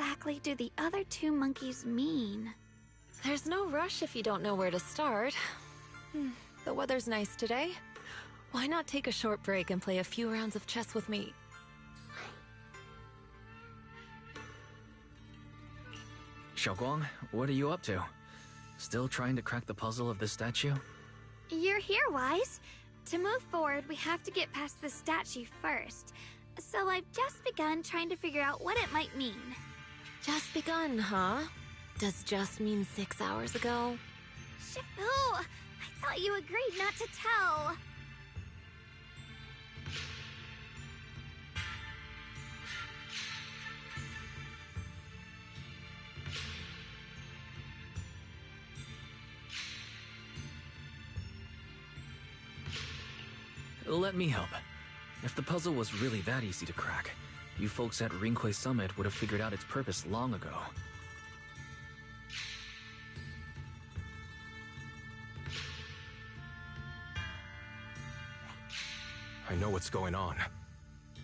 exactly do the other two monkeys mean? There's no rush if you don't know where to start. The weather's nice today. Why not take a short break and play a few rounds of chess with me? Xiaoguang, what are you up to? Still trying to crack the puzzle of this statue? You're here, Wise. To move forward, we have to get past the statue first. So I've just begun trying to figure out what it might mean. Just begun, huh? Does just mean 6 hours ago? Shifu! I thought you agreed not to tell. Let me help. If the puzzle was really that easy to crack, you folks at Ringquay Summit would have figured out its purpose long ago. I know what's going on.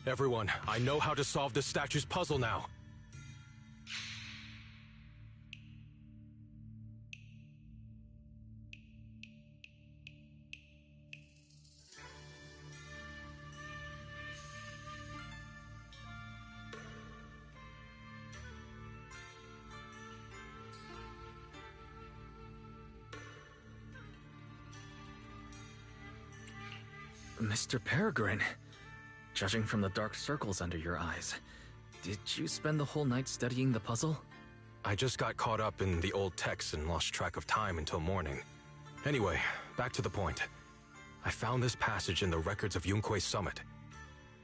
Everyone, I know how to solve this statue's puzzle now. Mr. Peregrine, judging from the dark circles under your eyes, did you spend the whole night studying the puzzle? I just got caught up in the old texts and lost track of time until morning. Anyway, back to the point. I found this passage in the records of Yunquay Summit.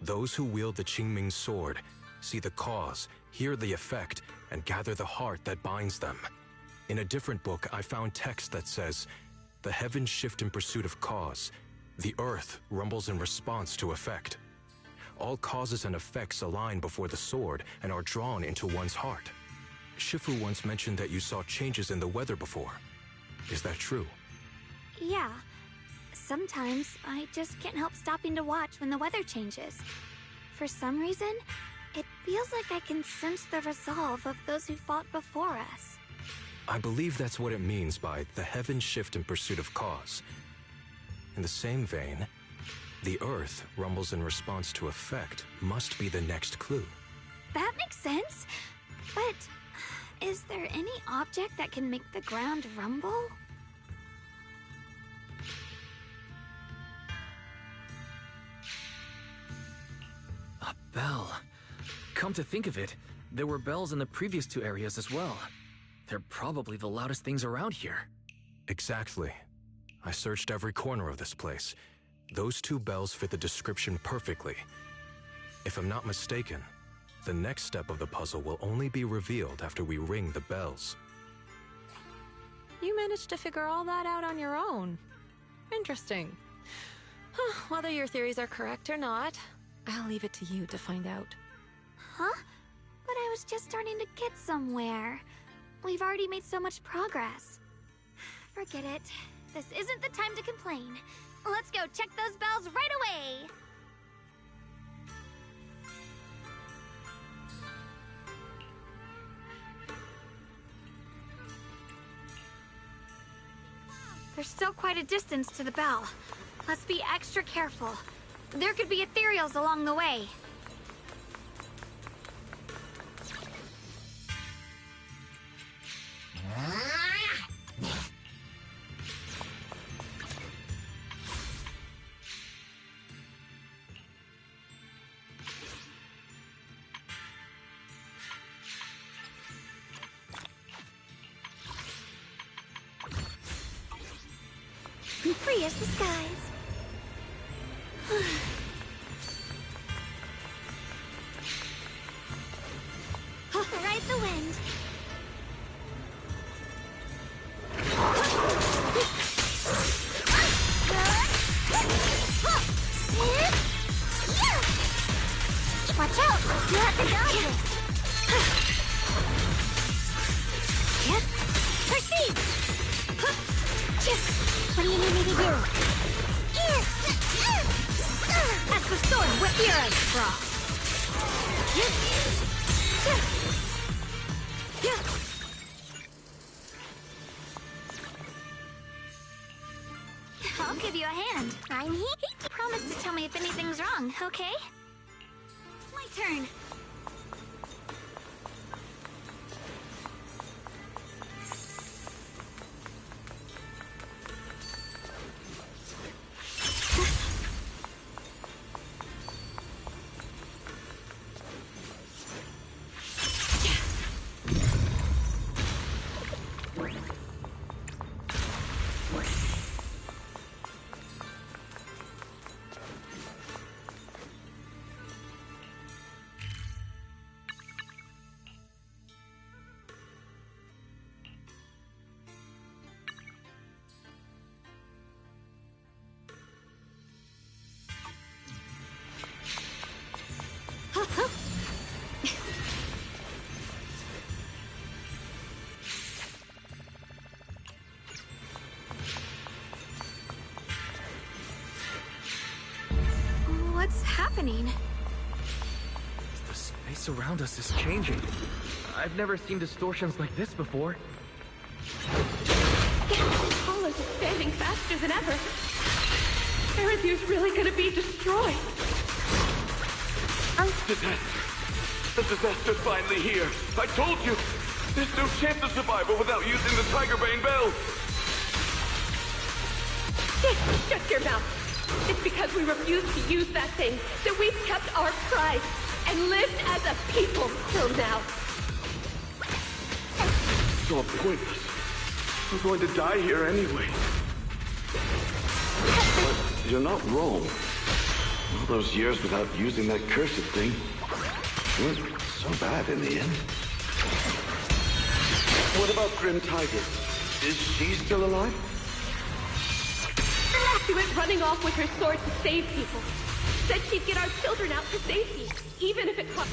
Those who wield the Qingming sword see the cause, hear the effect, and gather the heart that binds them. In a different book, I found text that says, "The heavens shift in pursuit of cause. The earth rumbles in response to effect. All causes and effects align before the sword and are drawn into one's heart." Shifu once mentioned that you saw changes in the weather before. Is that true? Yeah. Sometimes I just can't help stopping to watch when the weather changes. For some reason, it feels like I can sense the resolve of those who fought before us. I believe that's what it means by the heavens shift in pursuit of cause. In the same vein, the earth rumbles in response to effect must be the next clue. That makes sense. But is there any object that can make the ground rumble? A bell. Come to think of it, there were bells in the previous two areas as well. They're probably the loudest things around here. Exactly. I searched every corner of this place. Those two bells fit the description perfectly. If I'm not mistaken, the next step of the puzzle will only be revealed after we ring the bells. You managed to figure all that out on your own. Interesting. Whether your theories are correct or not, I'll leave it to you to find out. Huh? But I was just starting to get somewhere. We've already made so much progress. Forget it. This isn't the time to complain. Let's go check those bells right away! There's still quite a distance to the bell. Let's be extra careful. There could be ethereals along the way. Free as the skies. Ride the wind. Watch out! You'll have to dodge it. Yep. Proceed. What do you need me to do? As the storm with your eyes, Bra. I'll give you a hand. I'm here. Promise to tell me if anything's wrong, okay? My turn. What's happening? The space around us is changing. I've never seen distortions like this before. All is expanding faster than ever. Erethu's really gonna be destroyed. The disaster's finally here. I told you! There's no chance of survival without using the Tigerbane Bell! Shut your mouth. It's because we refused to use that thing that we've kept our pride and lived as a people till now. It's all pointless. We're going to die here anyway. But you're not wrong. All those years without using that cursed thing weren't so bad in the end. What about Grim Tiger? Is she still alive? She went running off with her sword to save people. Said she'd get our children out to safety, even if it cost...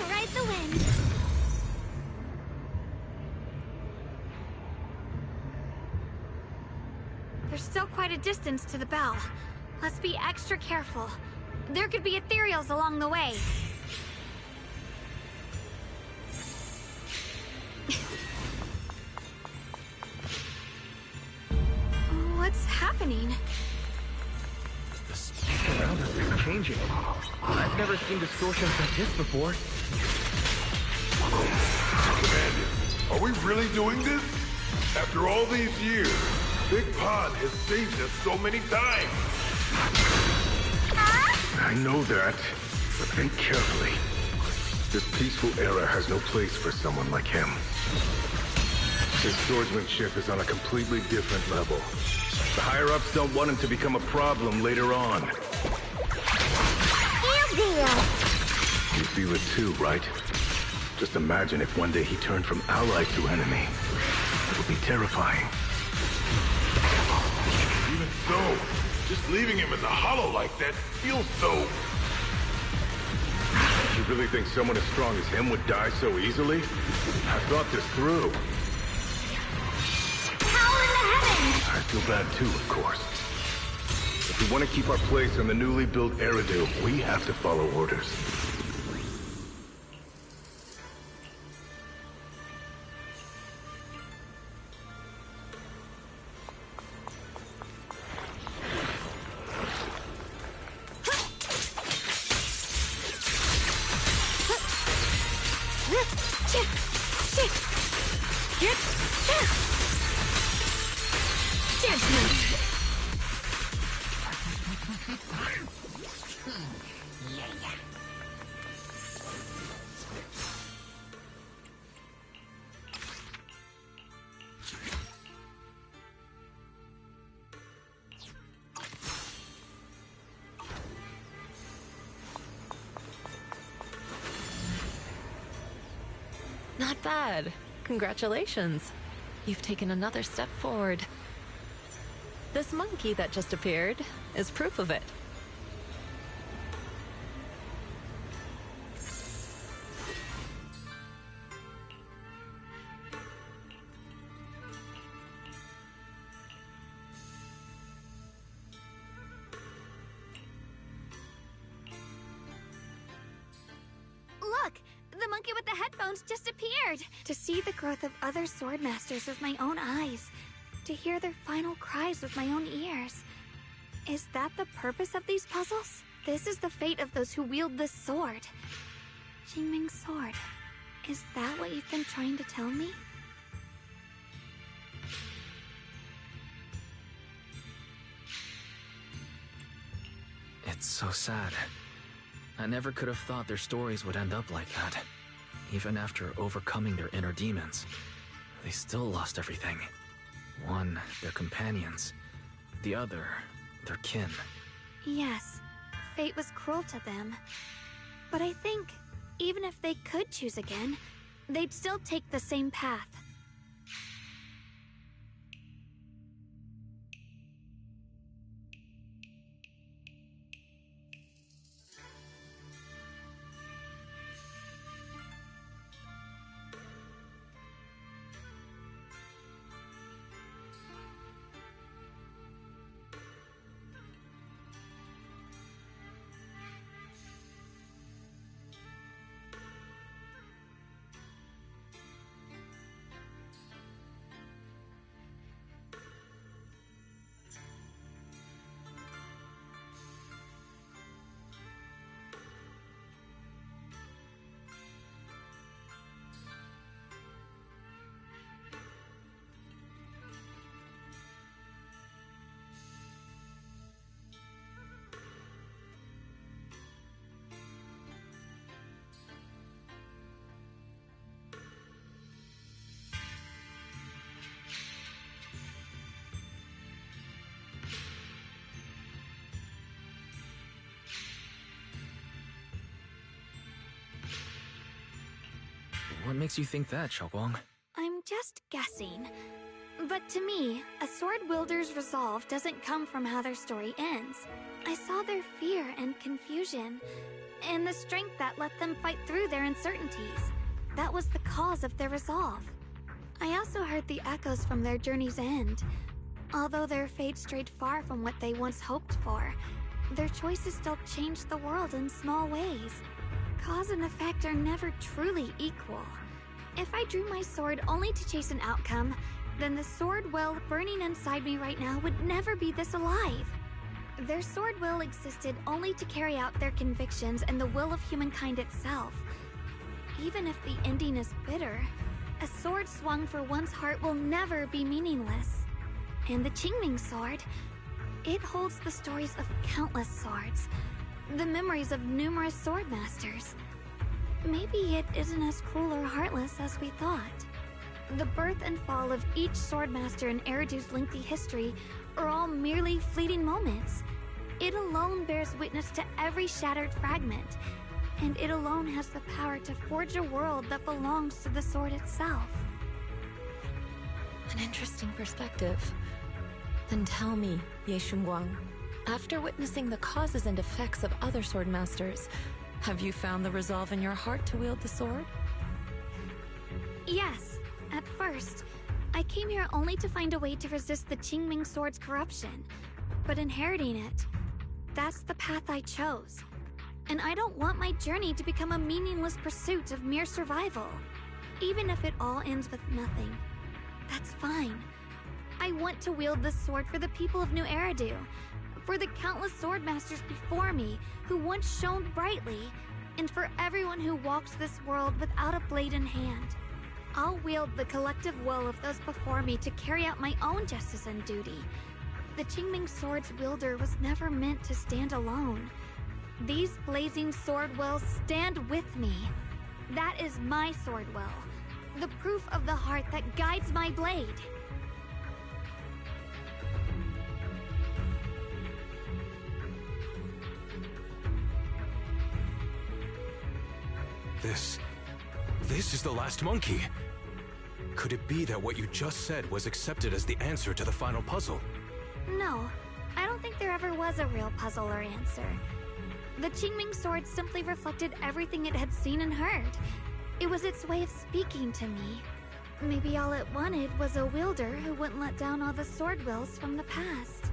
Ride the wind. There's still quite a distance to the bell. Let's be extra careful. There could be ethereals along the way. What's happening? The space around us is changing. I've never seen distortions like this before. Commander, are we really doing this? After all these years, Big Pod has saved us so many times. I know that, but think carefully. This peaceful era has no place for someone like him. His swordsmanship is on a completely different level. The higher-ups don't want him to become a problem later on. You feel it too, right? Just imagine if one day he turned from ally to enemy. It would be terrifying. Even so, just leaving him in the hollow like that feels so... You really think someone as strong as him would die so easily? I thought this through. Howl in the heavens! I feel bad too, of course. If we want to keep our place on the newly built Eridu, we have to follow orders. Not bad. Congratulations. You've taken another step forward. This monkey that just appeared is proof of it. Look! The monkey with the headphones just appeared! To see the growth of other swordmasters with my own eyes. To hear their final cries with my own ears. Is that the purpose of these puzzles? This is the fate of those who wield this sword. Qingming's sword. Is that what you've been trying to tell me? It's so sad. I never could have thought their stories would end up like that. Even after overcoming their inner demons, they still lost everything. One, their companions. The other, their kin. Yes, fate was cruel to them. But I think, even if they could choose again, they'd still take the same path. What makes you think that, Xiaoguang? I'm just guessing. But to me, a sword wielder's resolve doesn't come from how their story ends. I saw their fear and confusion, and the strength that let them fight through their uncertainties. That was the cause of their resolve. I also heard the echoes from their journey's end. Although their fate strayed far from what they once hoped for, their choices still changed the world in small ways. Cause and effect are never truly equal. If I drew my sword only to chase an outcome, then the sword well burning inside me right now would never be this alive. Their sword will existed only to carry out their convictions and the will of humankind itself. Even if the ending is bitter, a sword swung for one's heart will never be meaningless. And the Qingming sword, it holds the stories of countless swords, the memories of numerous swordmasters. Maybe it isn't as cruel or heartless as we thought. The birth and fall of each swordmaster in Eridu's lengthy history are all merely fleeting moments. It alone bears witness to every shattered fragment, and it alone has the power to forge a world that belongs to the sword itself. An interesting perspective. Then tell me, Ye Shunguang, after witnessing the causes and effects of other swordmasters, have you found the resolve in your heart to wield the sword? Yes, at first. I came here only to find a way to resist the Qingming sword's corruption, but inheriting it, that's the path I chose. And I don't want my journey to become a meaningless pursuit of mere survival. Even if it all ends with nothing, that's fine. I want to wield this sword for the people of New Eridu, for the countless swordmasters before me who once shone brightly, and for everyone who walks this world without a blade in hand. I'll wield the collective will of those before me to carry out my own justice and duty. The Qingming Sword's wielder was never meant to stand alone. These blazing sword wills stand with me. That is my sword will. The proof of the heart that guides my blade. This is the last monkey. Could it be that what you just said was accepted as the answer to the final puzzle? No, I don't think there ever was a real puzzle or answer. The Qingming Sword simply reflected everything it had seen and heard. It was its way of speaking to me. Maybe all it wanted was a wielder who wouldn't let down all the sword wills from the past.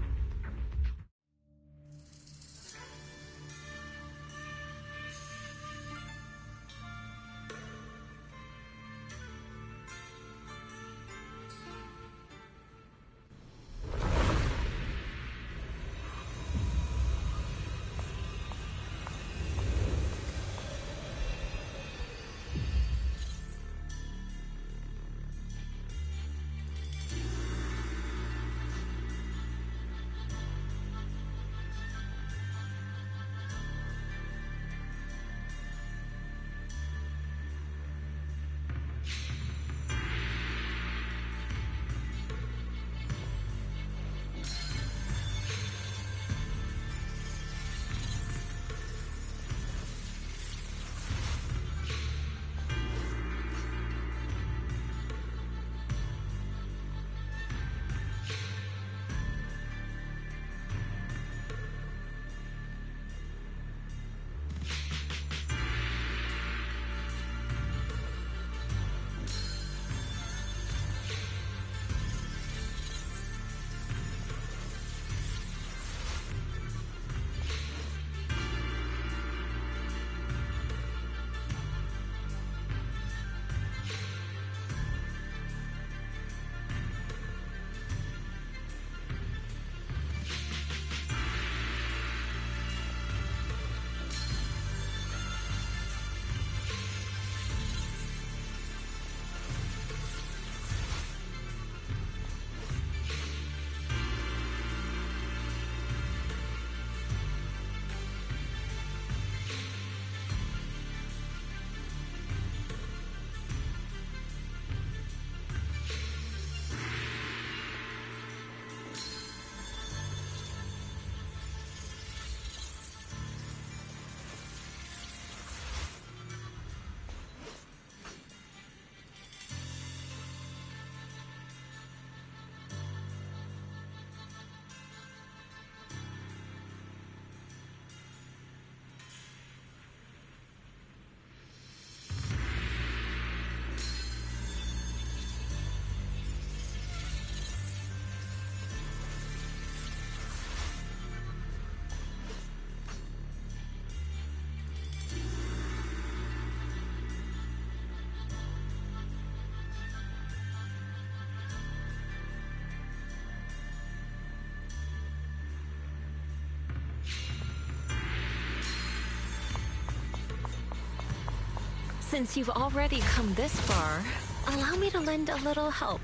Since you've already come this far, allow me to lend a little help.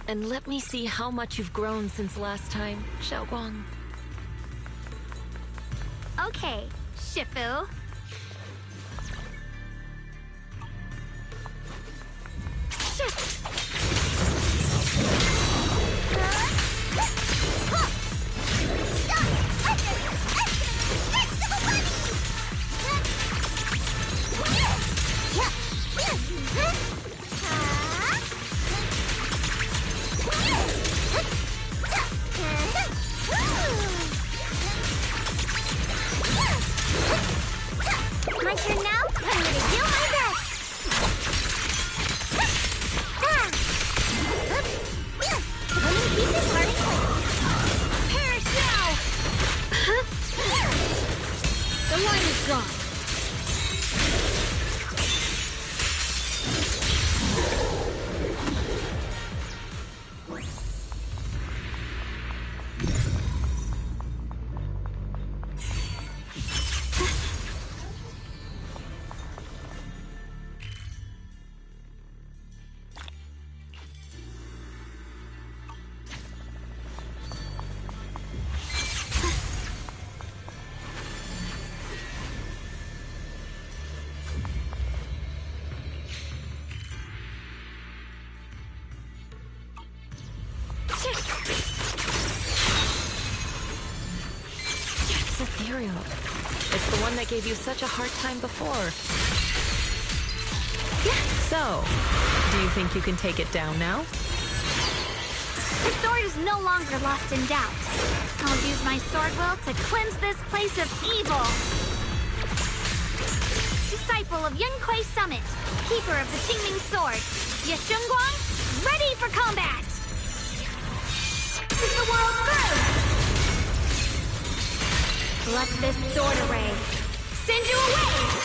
And let me see how much you've grown since last time, Xiaoguang. Okay, Shifu. My turn now? I'm gonna do my best! How many pieces, Marty? Perish now! The line is gone. ethereal. It's the one that gave you such a hard time before. So, do you think you can take it down now? The sword is no longer lost in doubt. I'll use my sword will to cleanse this place of evil. Disciple of Yunquei Summit, keeper of the Qingming Sword, Yeshunguang, ready for combat! Is the world through? Let this sword array send you away!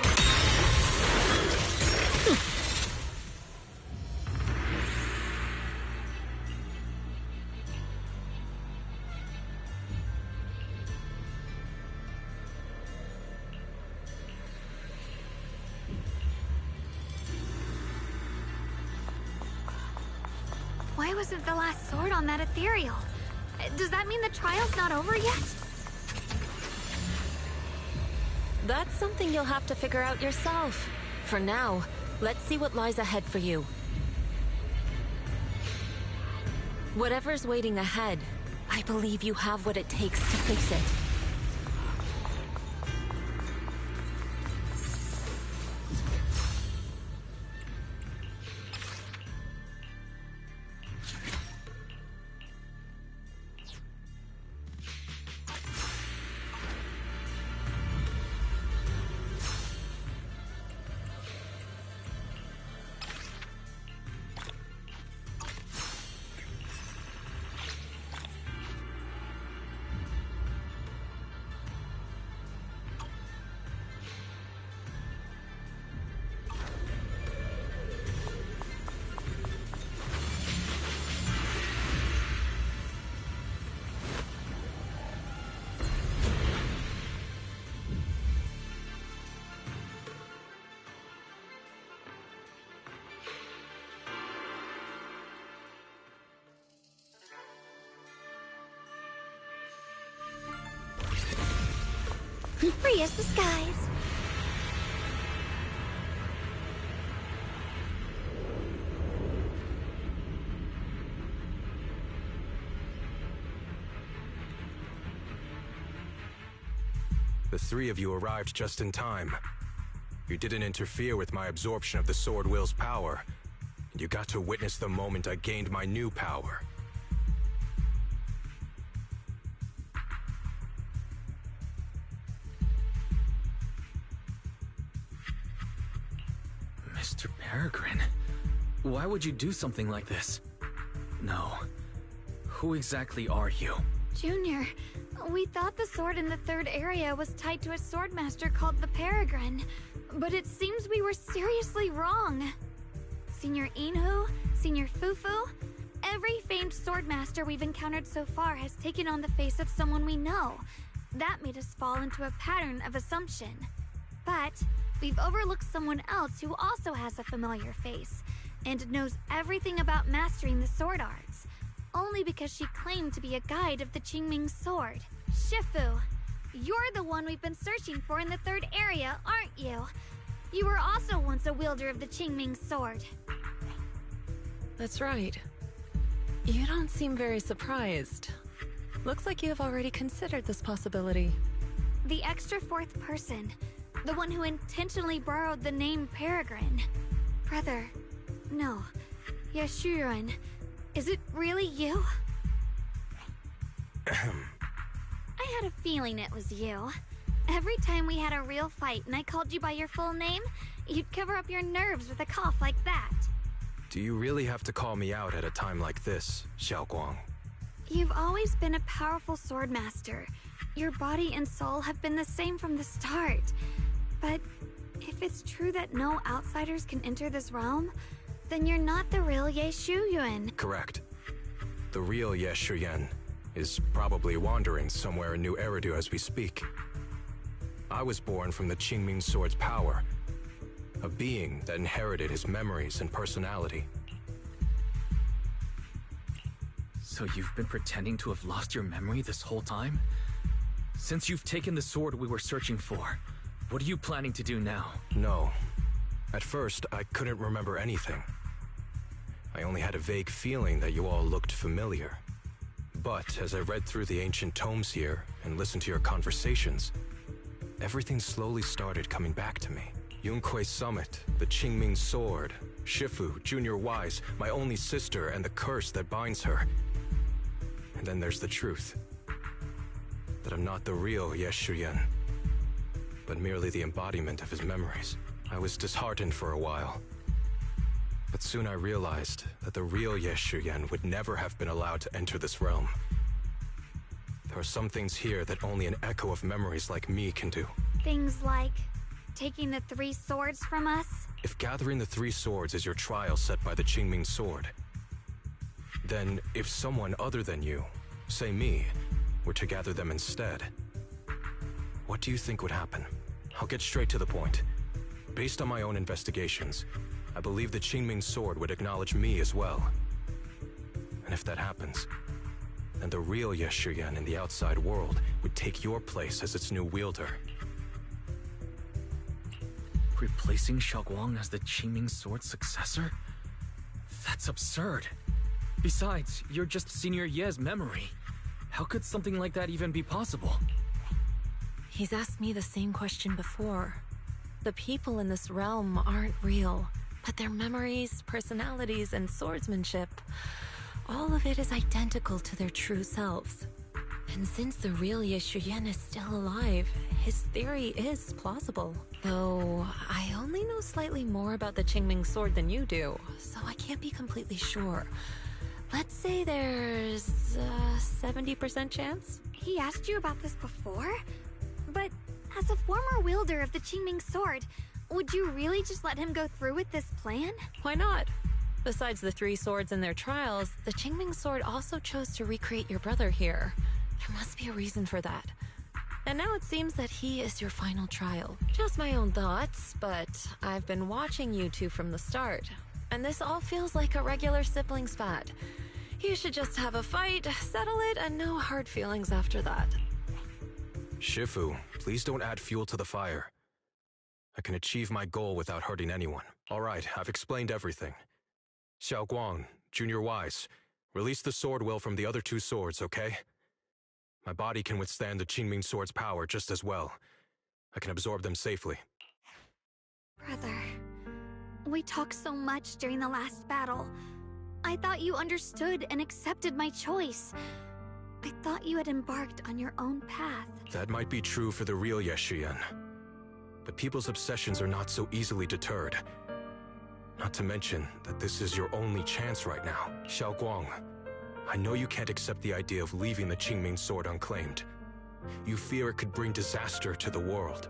Why wasn't the last sword on that ethereal? Does that mean the trial's not over yet? That's something you'll have to figure out yourself. For now, let's see what lies ahead for you. Whatever's waiting ahead, I believe you have what it takes to face it. Free as the skies. The three of you arrived just in time. You didn't interfere with my absorption of the Sword Will's power, and you got to witness the moment I gained my new power. Mr. Peregrine, why would you do something like this? No. Who exactly are you? Junior, we thought the sword in the third area was tied to a swordmaster called the Peregrine, but it seems we were seriously wrong. Senior Inhu, Senior Fufu, every famed swordmaster we've encountered so far has taken on the face of someone we know. That made us fall into a pattern of assumption. But we've overlooked someone else who also has a familiar face and knows everything about mastering the sword arts, only because she claimed to be a guide of the Qingming sword. Shifu, you're the one we've been searching for in the third area, aren't you? You were also once a wielder of the Qingming sword. That's right. You don't seem very surprised. Looks like you have already considered this possibility. The extra fourth person, the one who intentionally borrowed the name Peregrine. Brother, no, Yashuren, is it really you? I had a feeling it was you. Every time we had a real fight and I called you by your full name, you'd cover up your nerves with a cough like that. Do you really have to call me out at a time like this, Xiaoguang? You've always been a powerful swordmaster. Your body and soul have been the same from the start. But if it's true that no outsiders can enter this realm, then you're not the real Ye Shuyuan. Correct. The real Ye Shuyuan is probably wandering somewhere in New Eridu as we speak. I was born from the Qingming Sword's power, a being that inherited his memories and personality. So you've been pretending to have lost your memory this whole time? Since you've taken the sword we were searching for, what are you planning to do now? No. At first, I couldn't remember anything. I only had a vague feeling that you all looked familiar. But as I read through the ancient tomes here and listened to your conversations, everything slowly started coming back to me. Yunkwei Summit, the Qingming Sword, Shifu, Junior Wise, my only sister, and the curse that binds her. And then there's the truth. That I'm not the real Ye Shuyan, but merely the embodiment of his memories. I was disheartened for a while. But soon I realized that the real Ye Shuyan would never have been allowed to enter this realm. There are some things here that only an echo of memories like me can do. Things like taking the 3 swords from us? If gathering the 3 swords is your trial set by the Qingming Sword, then if someone other than you, say me, were to gather them instead, what do you think would happen? I'll get straight to the point. Based on my own investigations, I believe the Qingming Sword would acknowledge me as well. And if that happens, then the real Ye Shuyan in the outside world would take your place as its new wielder. Replacing Xiaoguang as the Qingming Sword's successor? That's absurd. Besides, you're just Senior Ye's memory. How could something like that even be possible? He's asked me the same question before. The people in this realm aren't real, but their memories, personalities, and swordsmanship, all of it is identical to their true selves. And since the real Ye Shuyan is still alive, his theory is plausible. Though, I only know slightly more about the Qingming Sword than you do, so I can't be completely sure. Let's say there's a 70% chance? He asked you about this before? But as a former wielder of the Qingming Sword, would you really just let him go through with this plan? Why not? Besides the 3 swords in their trials, the Qingming Sword also chose to recreate your brother here. There must be a reason for that. And now it seems that he is your final trial. Just my own thoughts, but I've been watching you two from the start, and this all feels like a regular sibling spat. You should just have a fight, settle it, and no hard feelings after that. Shifu, please don't add fuel to the fire. I can achieve my goal without hurting anyone. All right, I've explained everything. Xiaoguang, Junior Wise, release the sword will from the other 2 swords, okay? My body can withstand the Qingming Sword's power just as well. I can absorb them safely. Brother, we talked so much during the last battle. I thought you understood and accepted my choice. I thought you had embarked on your own path. That might be true for the real Ye Shuyan. But people's obsessions are not so easily deterred. Not to mention that this is your only chance right now. Xiaoguang, I know you can't accept the idea of leaving the Qingming Sword unclaimed. You fear it could bring disaster to the world.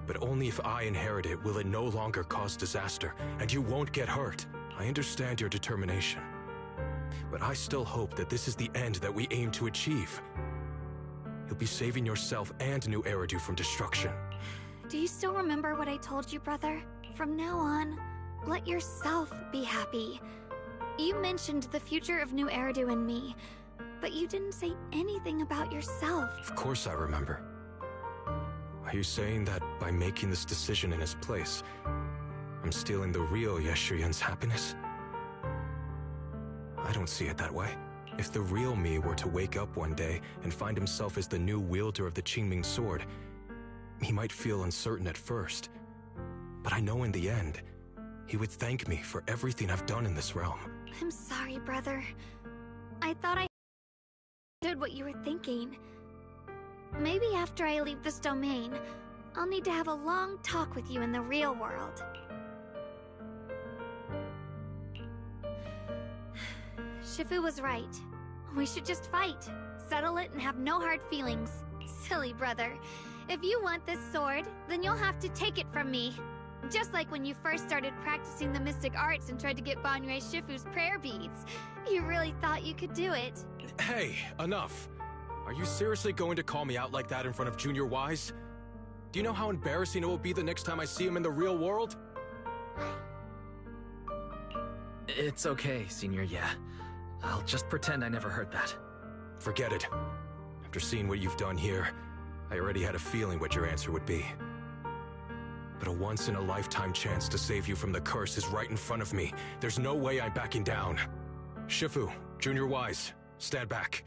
But only if I inherit it will it no longer cause disaster, and you won't get hurt. I understand your determination. But I still hope that this is the end that we aim to achieve. You'll be saving yourself and New Eridu from destruction. Do you still remember what I told you, brother? From now on, let yourself be happy. You mentioned the future of New Eridu and me, but you didn't say anything about yourself. Of course I remember. Are you saying that by making this decision in his place, I'm stealing the real Ye Shuyan's happiness? I don't see it that way. If the real me were to wake up one day and find himself as the new wielder of the Qingming Sword, he might feel uncertain at first. But I know in the end, he would thank me for everything I've done in this realm. I'm sorry, brother. I thought I understood what you were thinking. Maybe after I leave this domain, I'll need to have a long talk with you in the real world. Shifu was right. We should just fight, settle it, and have no hard feelings. Silly brother. If you want this sword, then you'll have to take it from me. Just like when you first started practicing the mystic arts and tried to get Banrei Shifu's prayer beads. You really thought you could do it. Hey, enough! Are you seriously going to call me out like that in front of Junior Wise? Do you know how embarrassing it will be the next time I see him in the real world? It's okay, Senior Ye. I'll just pretend I never heard that. Forget it. After seeing what you've done here, I already had a feeling what your answer would be. But a once-in-a-lifetime chance to save you from the curse is right in front of me. There's no way I'm backing down. Shifu, Junior Wise, stand back.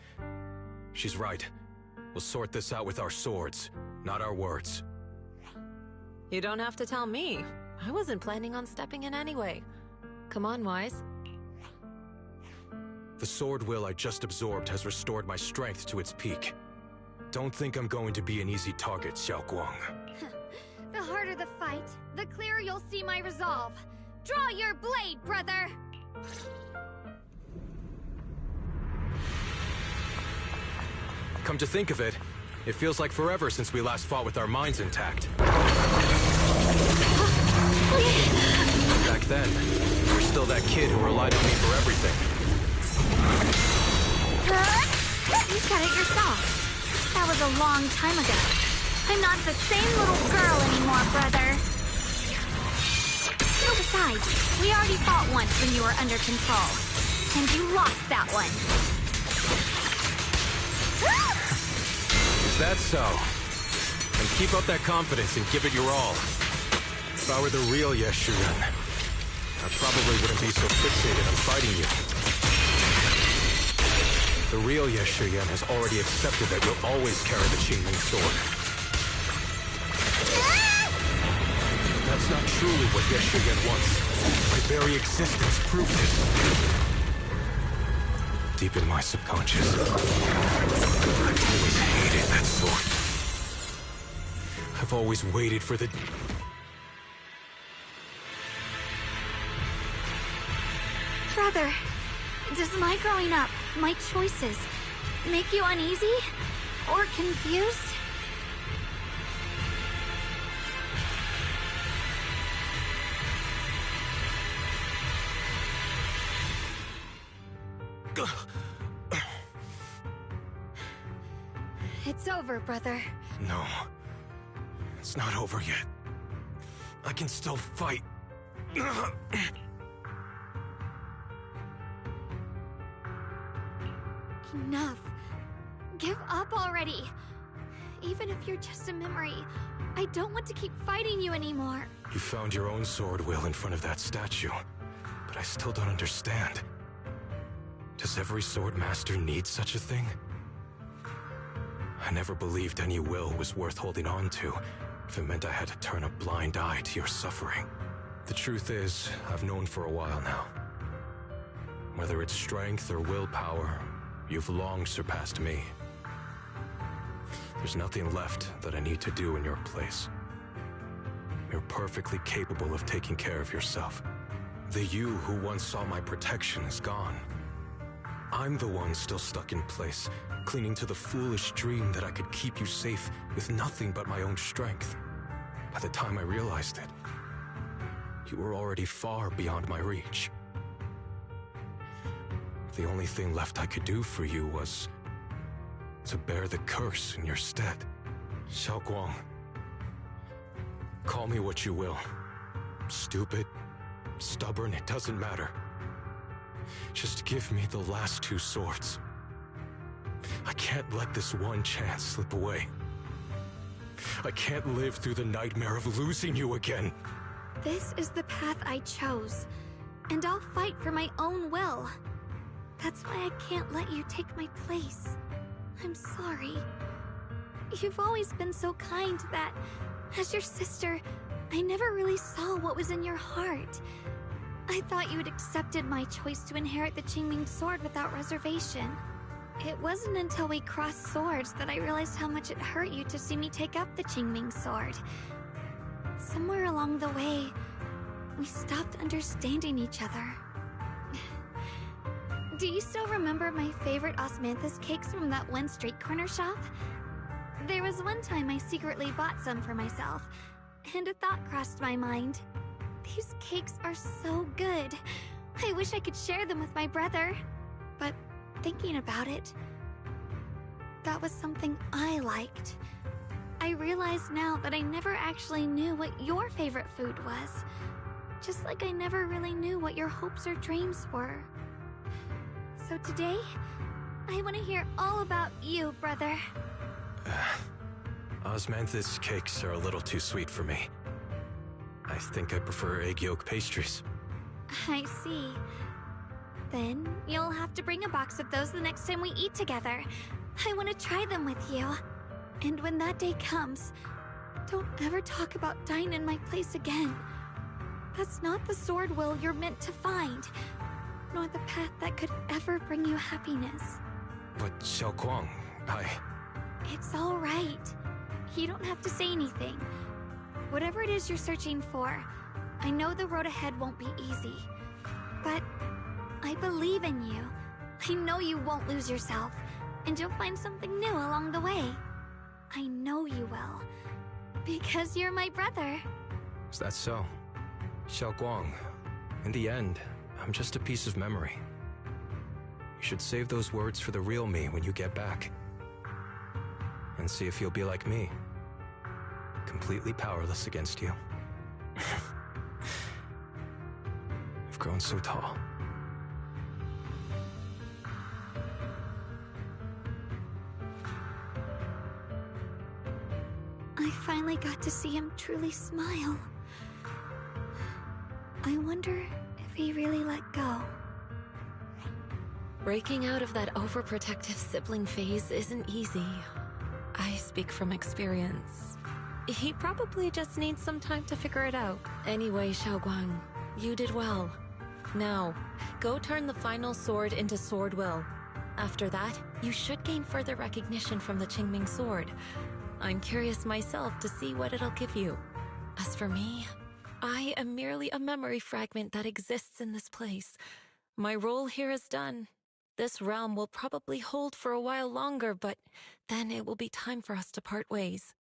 She's right. We'll sort this out with our swords. not our words. You don't have to tell me. I wasn't planning on stepping in anyway. Come on, Wise. The sword will I just absorbed has restored my strength to its peak. Don't think I'm going to be an easy target, Xiao Guang. The harder the fight, the clearer you'll see my resolve. Draw your blade, brother! Come to think of it, it feels like forever since we last fought with our minds intact. Back then, you were still that kid who relied on me for everything. You said it yourself. That was a long time ago. I'm not the same little girl anymore, brother. No, besides, we already fought once when you were under control. And you lost that one. Is that so? Then keep up that confidence and give it your all. If I were the real Yeshuyan, I probably wouldn't be so fixated on fighting you. The real Yeshuyan has already accepted that you'll always carry the Qingming sword. That's not truly what Yeshuyan wants. My very existence proves it. Deep in my subconscious, I've always hated that sword. I've always waited for the... Brother, does my growing up, my choices, make you uneasy? Or confused? It's over, brother. No. It's not over yet. I can still fight. Enough. Give up already. Even if you're just a memory, I don't want to keep fighting you anymore. You found your own sword, Will, in front of that statue. But I still don't understand. Does every sword master need such a thing? I never believed any will was worth holding on to, if it meant I had to turn a blind eye to your suffering. The truth is, I've known for a while now. Whether it's strength or willpower, you've long surpassed me. There's nothing left that I need to do in your place. You're perfectly capable of taking care of yourself. The you who once saw my protection is gone. I'm the one still stuck in place, clinging to the foolish dream that I could keep you safe with nothing but my own strength. By the time I realized it, you were already far beyond my reach. The only thing left I could do for you was to bear the curse in your stead. Xiao Guang, call me what you will. Stupid, stubborn, it doesn't matter. Just give me the last two swords. I can't let this one chance slip away. I can't live through the nightmare of losing you again. This is the path I chose, and I'll fight for my own will. That's why I can't let you take my place. I'm sorry. You've always been so kind that, as your sister, I never really saw what was in your heart. I thought you had accepted my choice to inherit the Qingming sword without reservation. It wasn't until we crossed swords that I realized how much it hurt you to see me take up the Qingming sword. Somewhere along the way, we stopped understanding each other. Do you still remember my favorite osmanthus cakes from that one street corner shop? There was one time I secretly bought some for myself, and a thought crossed my mind. These cakes are so good. I wish I could share them with my brother. But thinking about it, that was something I liked. I realize now that I never actually knew what your favorite food was. Just like I never really knew what your hopes or dreams were. So today, I want to hear all about you, brother. Osmanthus cakes are a little too sweet for me. I think I prefer egg yolk pastries. I see. Then you'll have to bring a box of those the next time we eat together. I want to try them with you. And when that day comes, don't ever talk about dying in my place again. That's not the sword will you're meant to find, nor the path that could ever bring you happiness. But Xiao Guang, It's all right. You don't have to say anything. Whatever it is you're searching for, I know the road ahead won't be easy. But I believe in you. I know you won't lose yourself, and you'll find something new along the way. I know you will. Because you're my brother. Is that so? Xiao Guang, in the end, I'm just a piece of memory. You should save those words for the real me when you get back. And see if you'll be like me. Completely powerless against you. I've grown so tall. I finally got to see him truly smile. I wonder if he really let go. Breaking out of that overprotective sibling phase isn't easy. I speak from experience. He probably just needs some time to figure it out. Anyway, Xiaoguang, you did well. Now, go turn the final sword into sword will. After that, you should gain further recognition from the Qingming sword. I'm curious myself to see what it'll give you. As for me, I am merely a memory fragment that exists in this place. My role here is done. This realm will probably hold for a while longer, but then it will be time for us to part ways.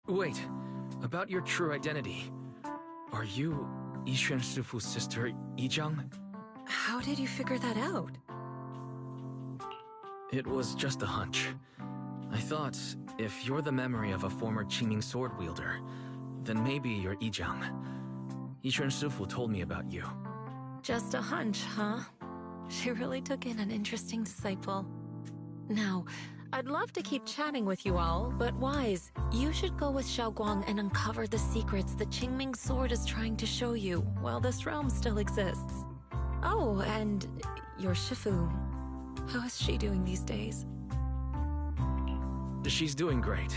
Wait, about your true identity. Are you Yixuan Shifu's sister, Yizhang? How did you figure that out? It was just a hunch. I thought, if you're the memory of a former Qingming sword wielder, then maybe you're Yizhang. Yixuan Shifu told me about you. Just a hunch, huh? She really took in an interesting disciple. Now, I'd love to keep chatting with you all, but Wise, you should go with Xiaoguang and uncover the secrets the Qingming sword is trying to show you while this realm still exists. Oh, and your Shifu. How is she doing these days? She's doing great.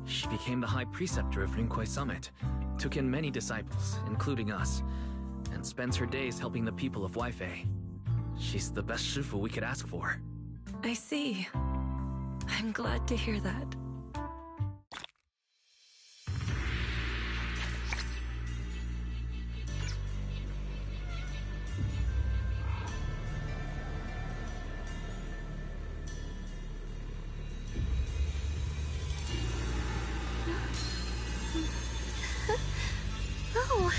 She became the High Preceptor of Yunkwei Summit, took in many disciples, including us, and spends her days helping the people of Weifei. She's the best Shifu we could ask for. I see. I'm glad to hear that. Oh,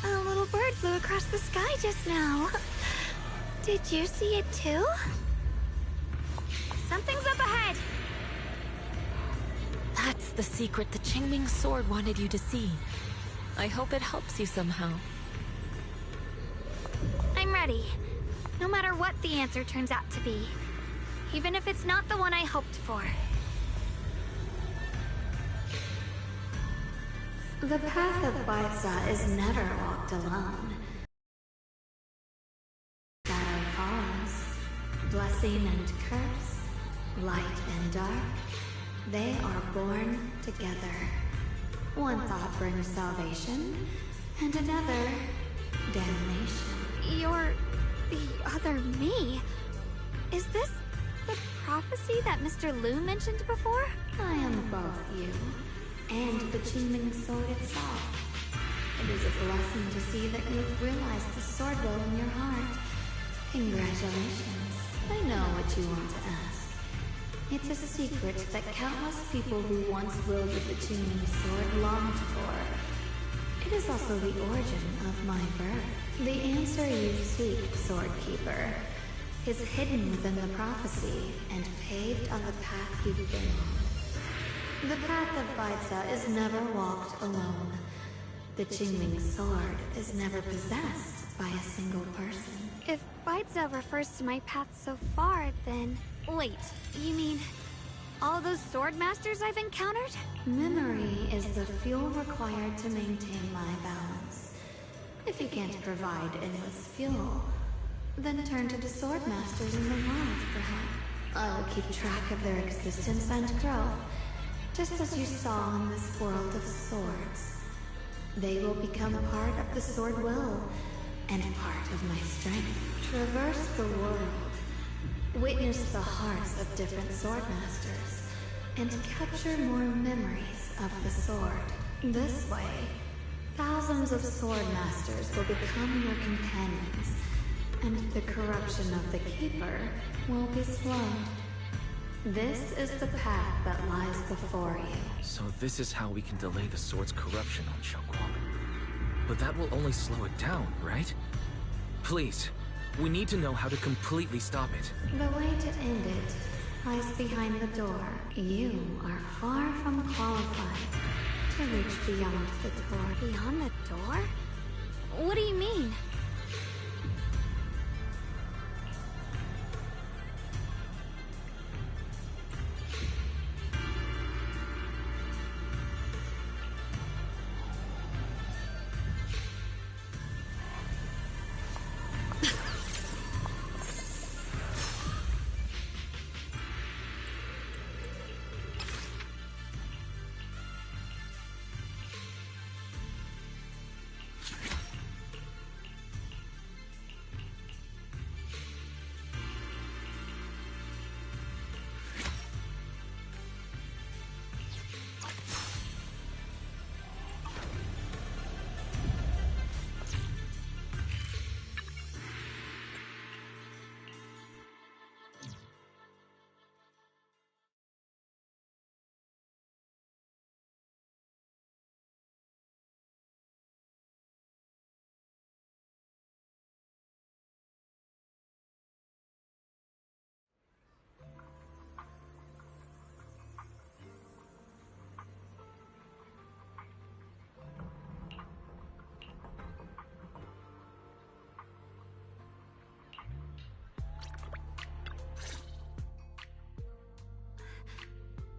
a little bird flew across the sky just now. Did you see it too? Something's up ahead! That's the secret the Qingming sword wanted you to see. I hope it helps you somehow. I'm ready. No matter what the answer turns out to be. Even if it's not the one I hoped for. The path of Baitza is never walked alone. Shadow falls, blessing and curse, light and dark, they are born together. One thought brings salvation, and another, damnation. You're the other me. Is this the prophecy that Mr. Liu mentioned before? I am both you, and the Qingming sword itself. It is a blessing to see that you've realized the sword will in your heart. Congratulations. I know what you want to ask. It's a secret that countless people who once wielded the Qingming sword longed for. It is also the origin of my birth. The answer you seek, Swordkeeper, is hidden within the prophecy and paved on the path you've been on. The path of Baitza is never walked alone. The Qingming sword is never possessed by a single person. If Baizi refers to my path so far, then... Wait, you mean... all those sword masters I've encountered? Memory is the fuel required to maintain my balance. If you can't provide endless fuel, then turn to the sword masters in the world, perhaps. I will keep track of their existence and growth, just as you saw in this world of swords. They will become part of the sword will, and part of my strength. Traverse the world, witness the hearts of different sword masters, and capture more memories of the sword. This way, thousands of sword masters will become your companions, and the corruption of the Keeper will be slow. This is the path that lies before you. So this is how we can delay the sword's corruption on Xiaoguang. But that will only slow it down, right? Please, we need to know how to completely stop it. The way to end it lies behind the door. You are far from qualified to reach beyond the door. Beyond the door? What do you mean?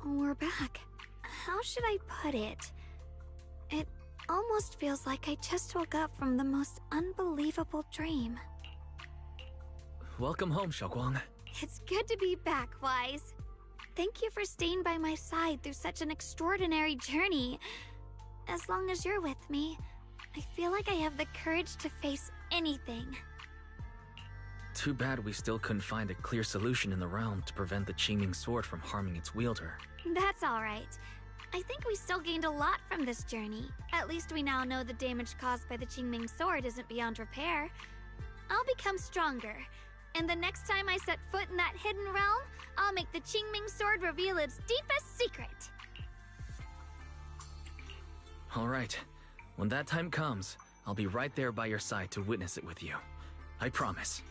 We're back. How should I put it? It almost feels like I just woke up from the most unbelievable dream. Welcome home, Xiaoguang. It's good to be back, Wise. Thank you for staying by my side through such an extraordinary journey. As long as you're with me, I feel like I have the courage to face anything. Too bad we still couldn't find a clear solution in the realm to prevent the Qingming sword from harming its wielder. That's alright. I think we still gained a lot from this journey. At least we now know the damage caused by the Qingming sword isn't beyond repair. I'll become stronger, and the next time I set foot in that hidden realm, I'll make the Qingming sword reveal its deepest secret. Alright. When that time comes, I'll be right there by your side to witness it with you. I promise.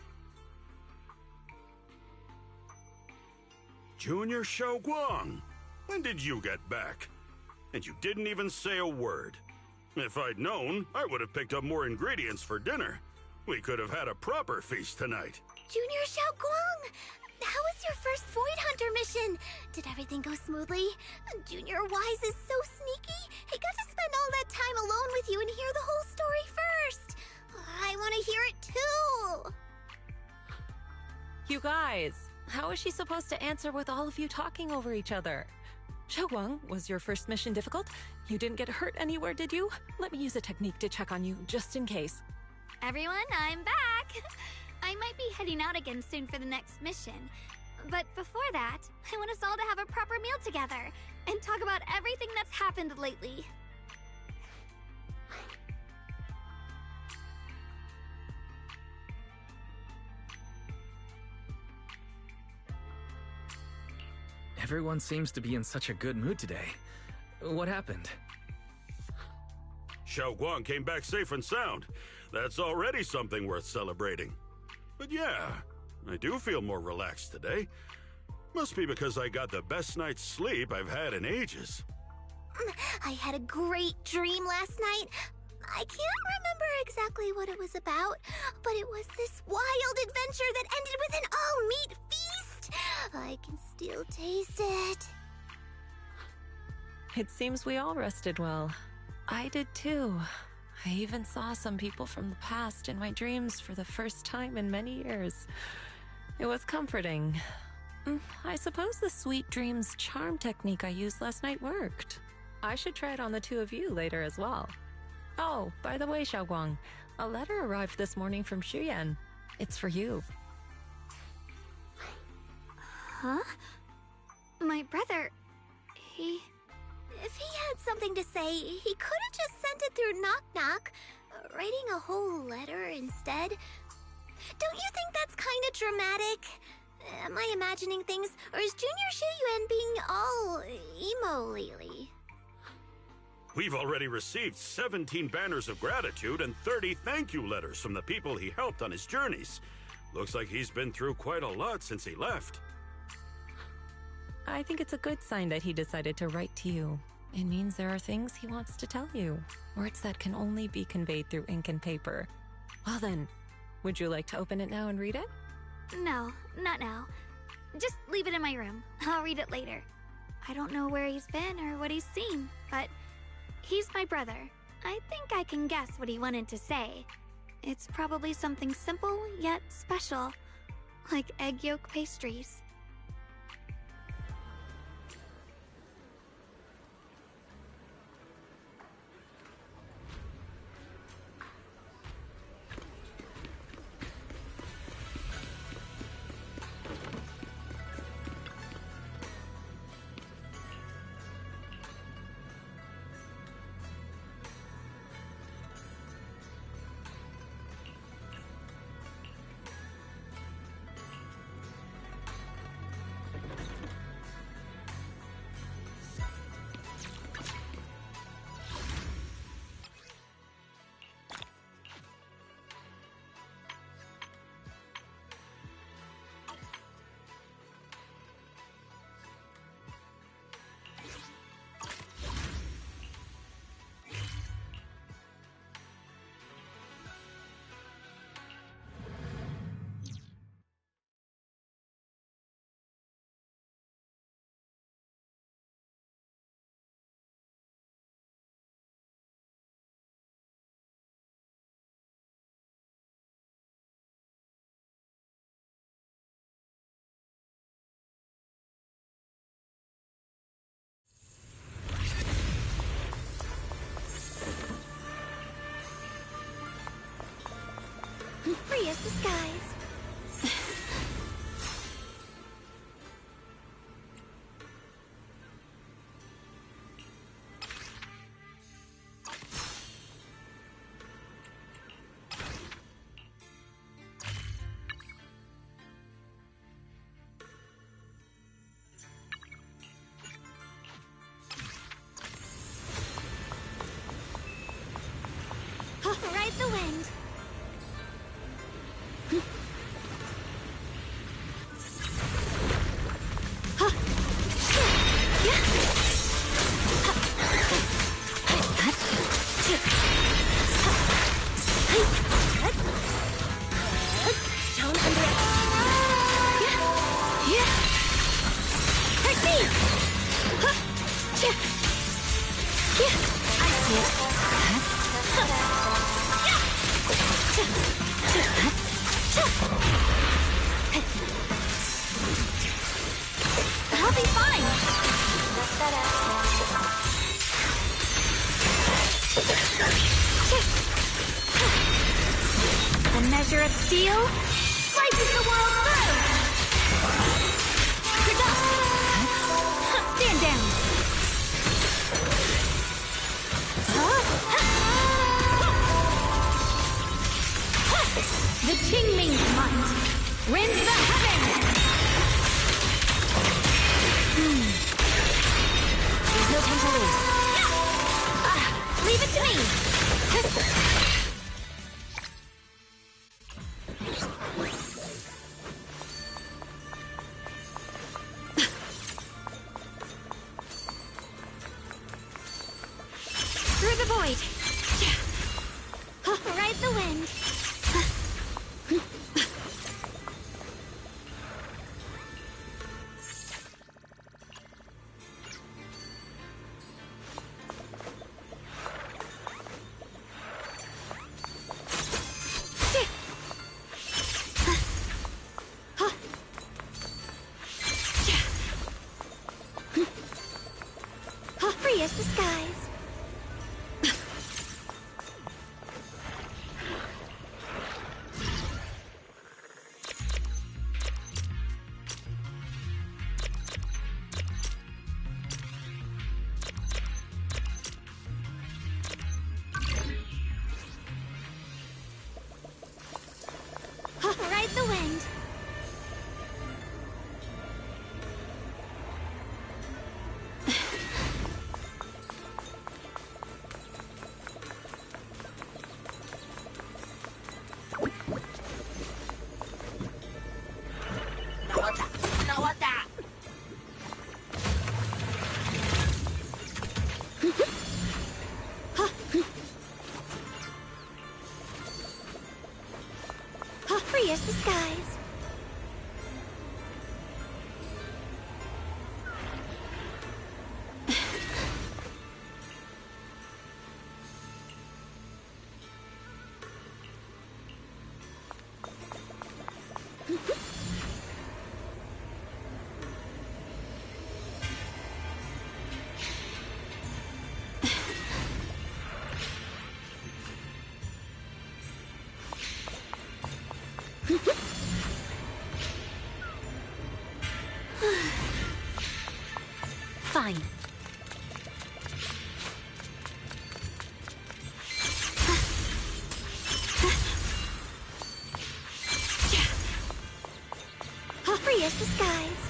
Junior Xiaoguang, when did you get back? And you didn't even say a word. If I'd known, I would have picked up more ingredients for dinner. We could have had a proper feast tonight. Junior Xiaoguang! How was your first Void Hunter mission? Did everything go smoothly? Junior Wise is so sneaky. He got to spend all that time alone with you and hear the whole story first. I want to hear it too. You guys, how is she supposed to answer with all of you talking over each other? Xiaoguang, was your first mission difficult? You didn't get hurt anywhere, did you? Let me use a technique to check on you, just in case. Everyone, I'm back! I might be heading out again soon for the next mission. But before that, I want us all to have a proper meal together and talk about everything that's happened lately. Everyone seems to be in such a good mood today. What happened? Xiaoguang came back safe and sound. That's already something worth celebrating. But yeah, I do feel more relaxed today. Must be because I got the best night's sleep I've had in ages. I had a great dream last night. I can't remember exactly what it was about, but it was this wild adventure that ended with an all-meat feast. I can still taste it. It seems we all rested well. I did too. I even saw some people from the past in my dreams for the first time in many years. It was comforting. I suppose the sweet dreams charm technique I used last night worked. I should try it on the two of you later as well. Oh, by the way, Xiaoguang, a letter arrived this morning from Xuyan. It's for you. Huh? My brother, he... If he had something to say, he could have just sent it through Knock Knock, writing a whole letter instead. Don't you think that's kind of dramatic? Am I imagining things, or is Junior Shiyuan being all emo lately? We've already received 17 banners of gratitude and 30 thank you letters from the people he helped on his journeys. Looks like he's been through quite a lot since he left. I think it's a good sign that he decided to write to you. It means there are things he wants to tell you, words that can only be conveyed through ink and paper. Well then, would you like to open it now and read it? No, not now. Just leave it in my room. I'll read it later. I don't know where he's been or what he's seen, but he's my brother. I think I can guess what he wanted to say. It's probably something simple yet special, like egg yolk pastries. Free as the skies. Ride the wind. I'll be fine. A measure of steel slices the world through. Stand down. The Qingming's might rends the heavens. There's no time to lose. Leave it to me. Through the void. Free as the skies. Ride the wind. Free as the skies. Fine. Free as the skies.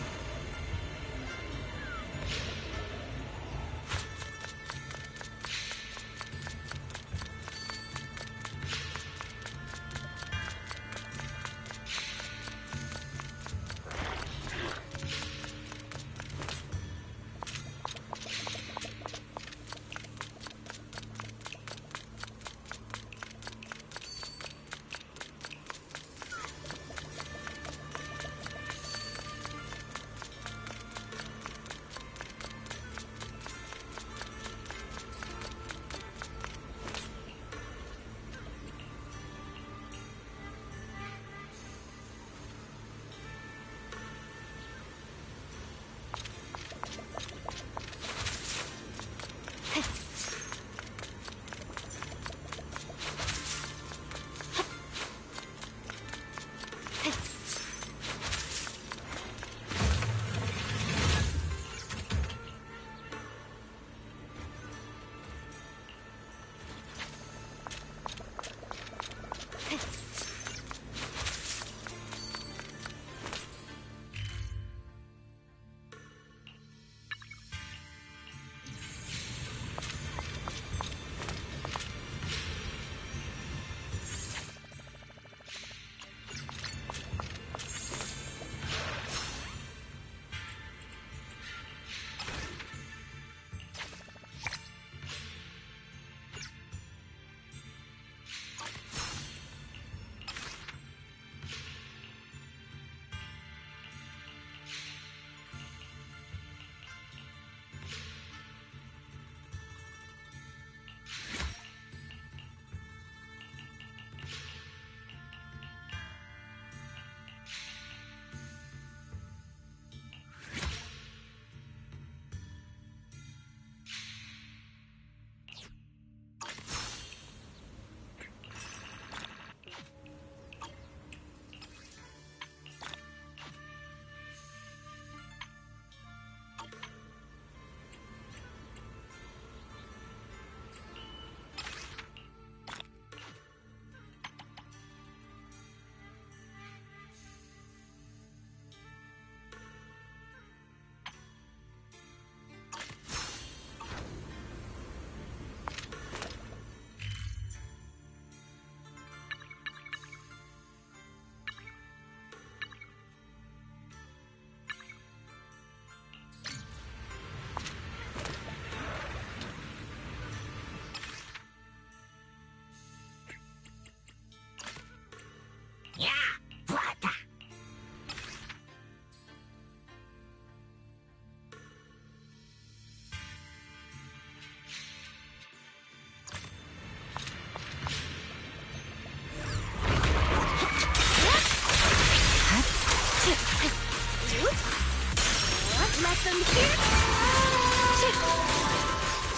Let them hit!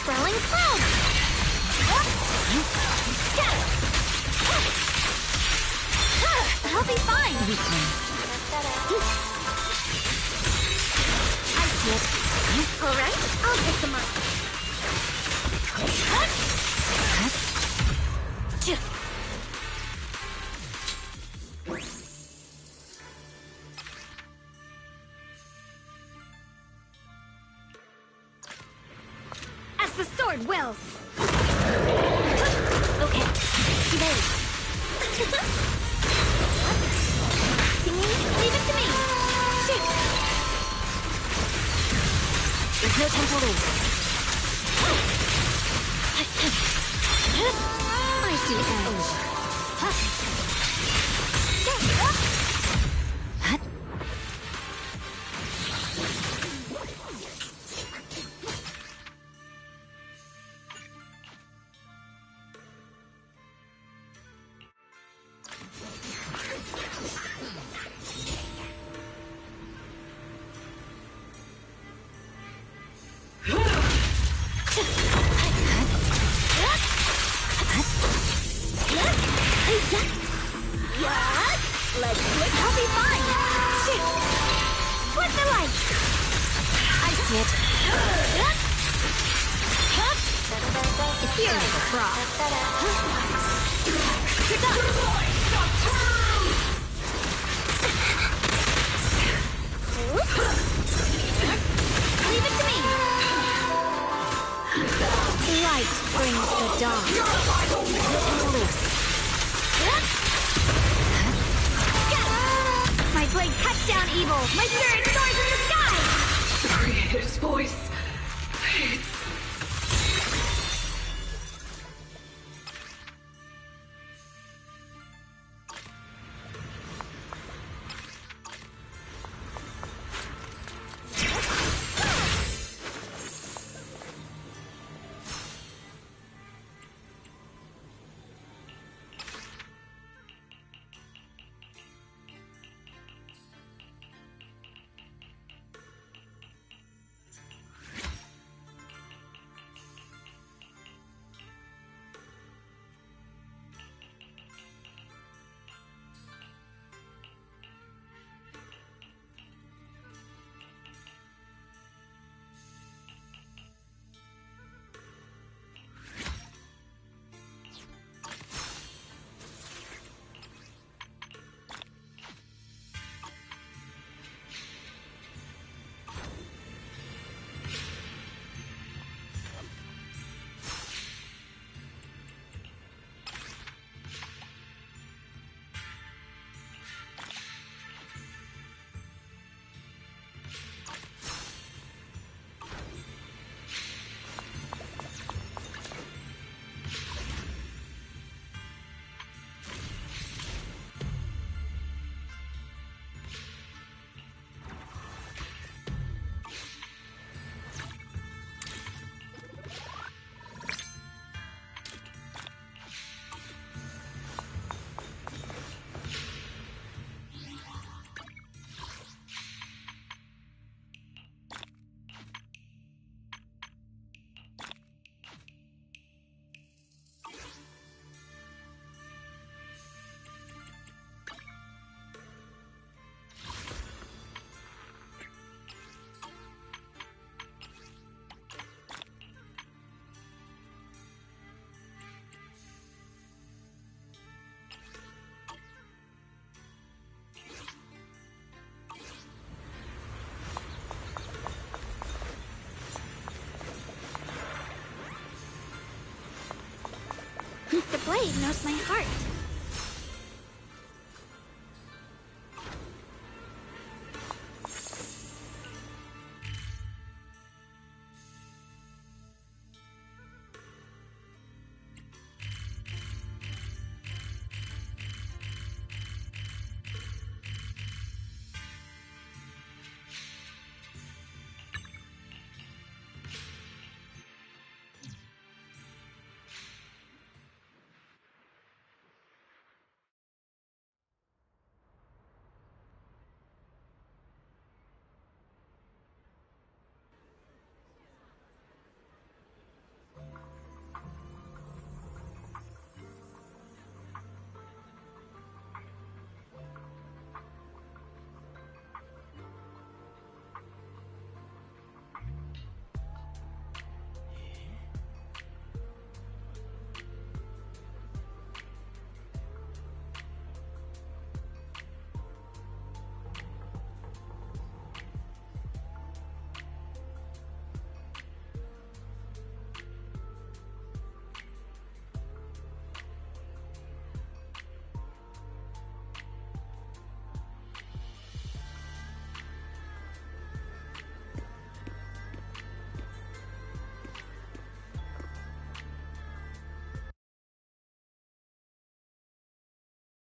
swirling cloud. I'll be fine. I see it. All right, I'll take the mark. As the sword wills. Okay, ready. Singing, leave it to me. Shoot. There's no time to lose. I see edge. Let's flip. I'll be fine. Shoot. Flip the light. I see it. It's beautiful, Frog. You're done. Leave it to me. Light brings the dawn. No time to lose. My blade cuts down evil. My spirit soars in the sky. The Creator's voice fades. The blade knows my heart.